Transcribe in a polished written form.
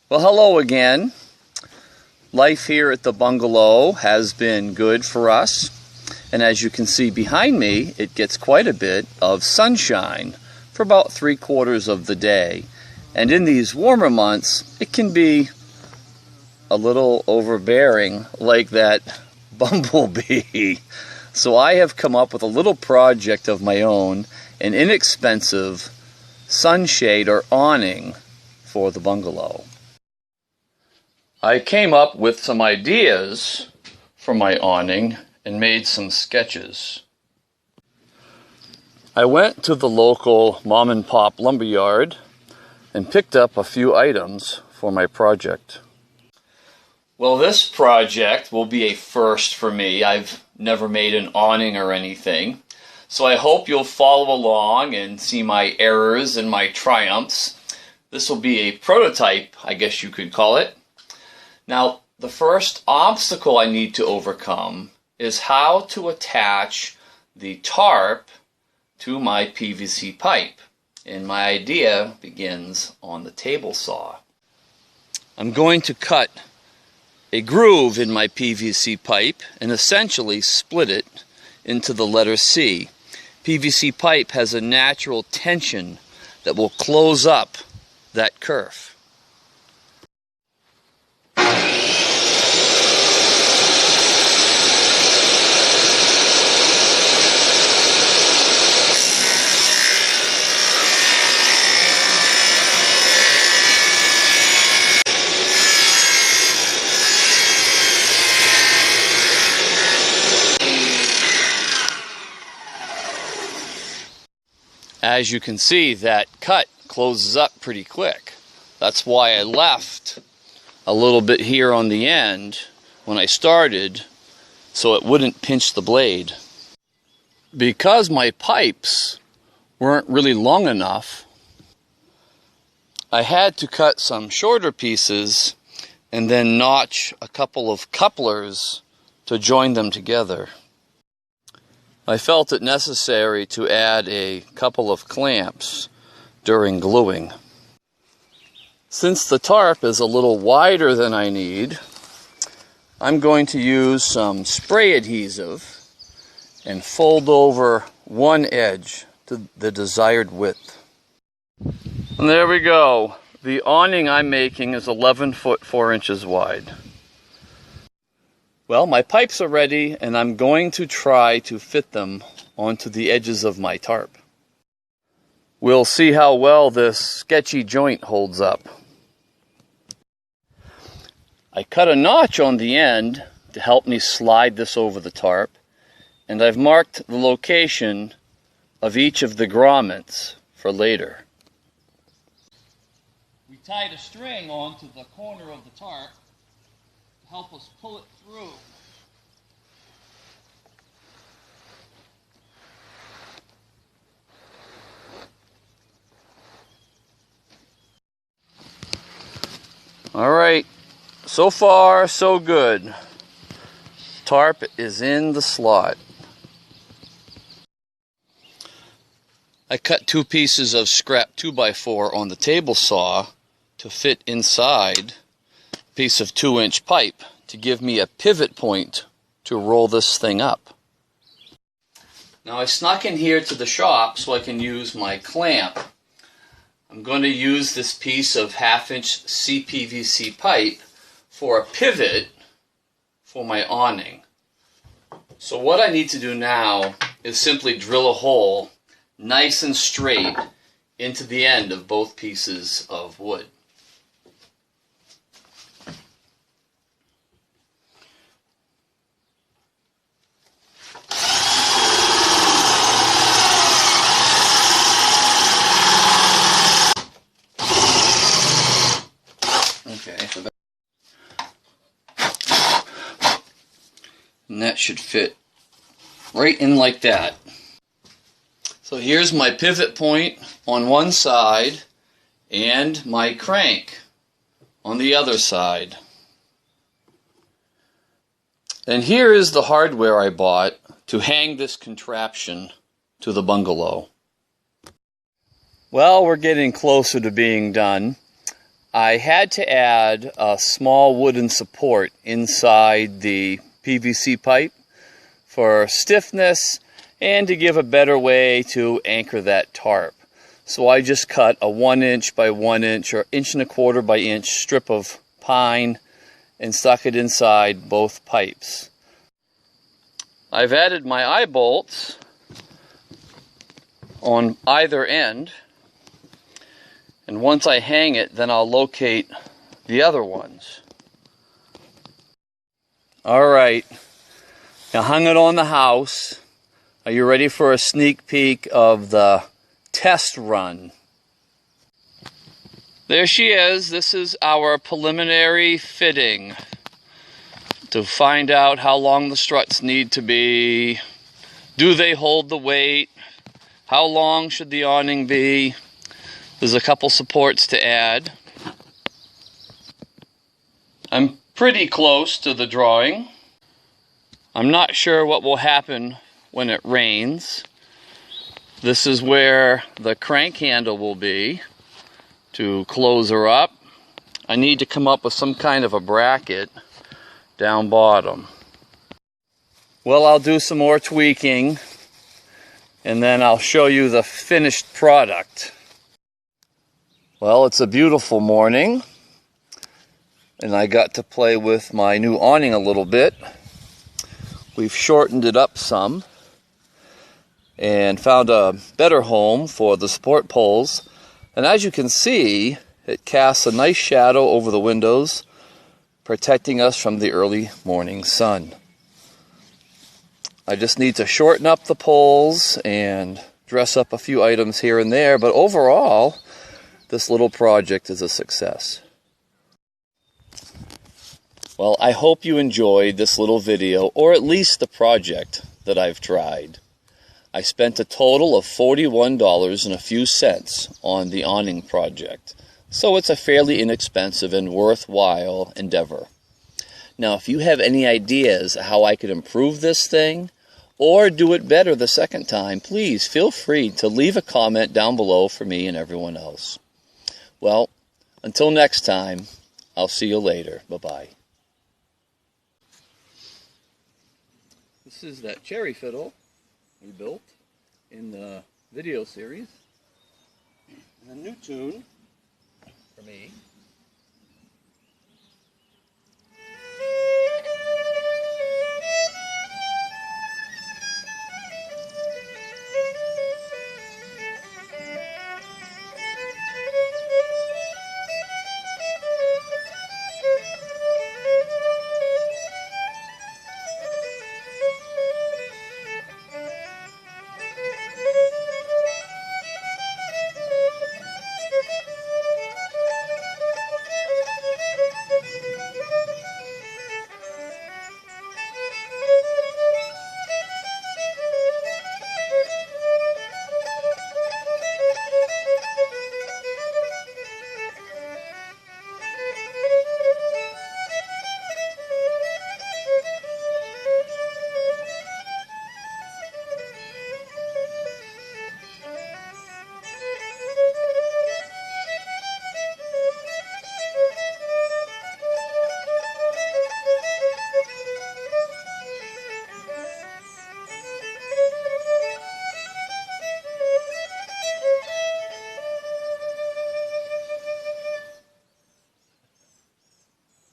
Well, hello again. Life here at the bungalow has been good for us. And as you can see behind me, it gets quite a bit of sunshine for about 3/4 of the day. And in these warmer months, it can be a little overbearing, like that bumblebee. So I have come up with a little project of my own, an inexpensive sunshade or awning for the bungalow. I came up with some ideas for my awning and made some sketches. I went to the local mom and pop lumberyard and picked up a few items for my project. Well, this project will be a first for me. I've never made an awning or anything. So I hope you'll follow along and see my errors and my triumphs. This will be a prototype, I guess you could call it. Now, the first obstacle I need to overcome is how to attach the tarp to my PVC pipe. And my idea begins on the table saw. I'm going to cut a groove in my PVC pipe and essentially split it into the letter C. PVC pipe has a natural tension that will close up that kerf. As you can see, that cut closes up pretty quick. That's why I left a little bit here on the end when I started, so it wouldn't pinch the blade. Because my pipes weren't really long enough, I had to cut some shorter pieces and then notch a couple of couplers to join them together. I felt it necessary to add a couple of clamps during gluing. Since the tarp is a little wider than I need, I'm going to use some spray adhesive and fold over one edge to the desired width. And there we go. The awning I'm making is 11 foot 4 inches wide. Well, my pipes are ready, and I'm going to try to fit them onto the edges of my tarp. We'll see how well this sketchy joint holds up. I cut a notch on the end to help me slide this over the tarp, and I've marked the location of each of the grommets for later. We tied a string onto the corner of the tarp to help us pull it through. All right, so far so good. Tarp is in the slot. I cut 2 pieces of scrap 2x4 on the table saw to fit inside a piece of 2-inch pipe to give me a pivot point to roll this thing up. Now I snuck in here to the shop so I can use my clamp. I'm going to use this piece of 1/2-inch CPVC pipe for a pivot for my awning. So what I need to do now is simply drill a hole nice and straight into the end of both pieces of wood. Okay, so and that should fit right in like that. So here's my pivot point on one side and my crank on the other side. And here is the hardware I bought to hang this contraption to the bungalow. Well, we're getting closer to being done. I had to add a small wooden support inside the PVC pipe for stiffness and to give a better way to anchor that tarp. So I just cut a 1 inch by 1 inch or 1.25 inch by inch strip of pine and stuck it inside both pipes. I've added my eye bolts on either end, and once I hang it, then I'll locate the other ones. Alright, I hung it on the house. Are you ready for a sneak peek of the test run? There she is. This is our preliminary fitting to find out how long the struts need to be. Do they hold the weight? How long should the awning be? There's a couple supports to add. I'm pretty close to the drawing. I'm not sure what will happen when it rains. This is where the crank handle will be to close her up. I need to come up with some kind of a bracket down bottom. Well, I'll do some more tweaking and then I'll show you the finished product. Well, it's a beautiful morning and I got to play with my new awning a little bit. We've shortened it up some and found a better home for the support poles. And as you can see, it casts a nice shadow over the windows, protecting us from the early morning sun. I just need to shorten up the poles and dress up a few items here and there, but overall, this little project is a success. Well, I hope you enjoyed this little video, or at least the project that I've tried. I spent a total of $41 and a few cents on the awning project, so it's a fairly inexpensive and worthwhile endeavor. Now, if you have any ideas how I could improve this thing, or do it better the second time, please feel free to leave a comment down below for me and everyone else. Well, until next time, I'll see you later. Bye-bye. This is that cherry fiddle we built in the video series. And a new tune for me.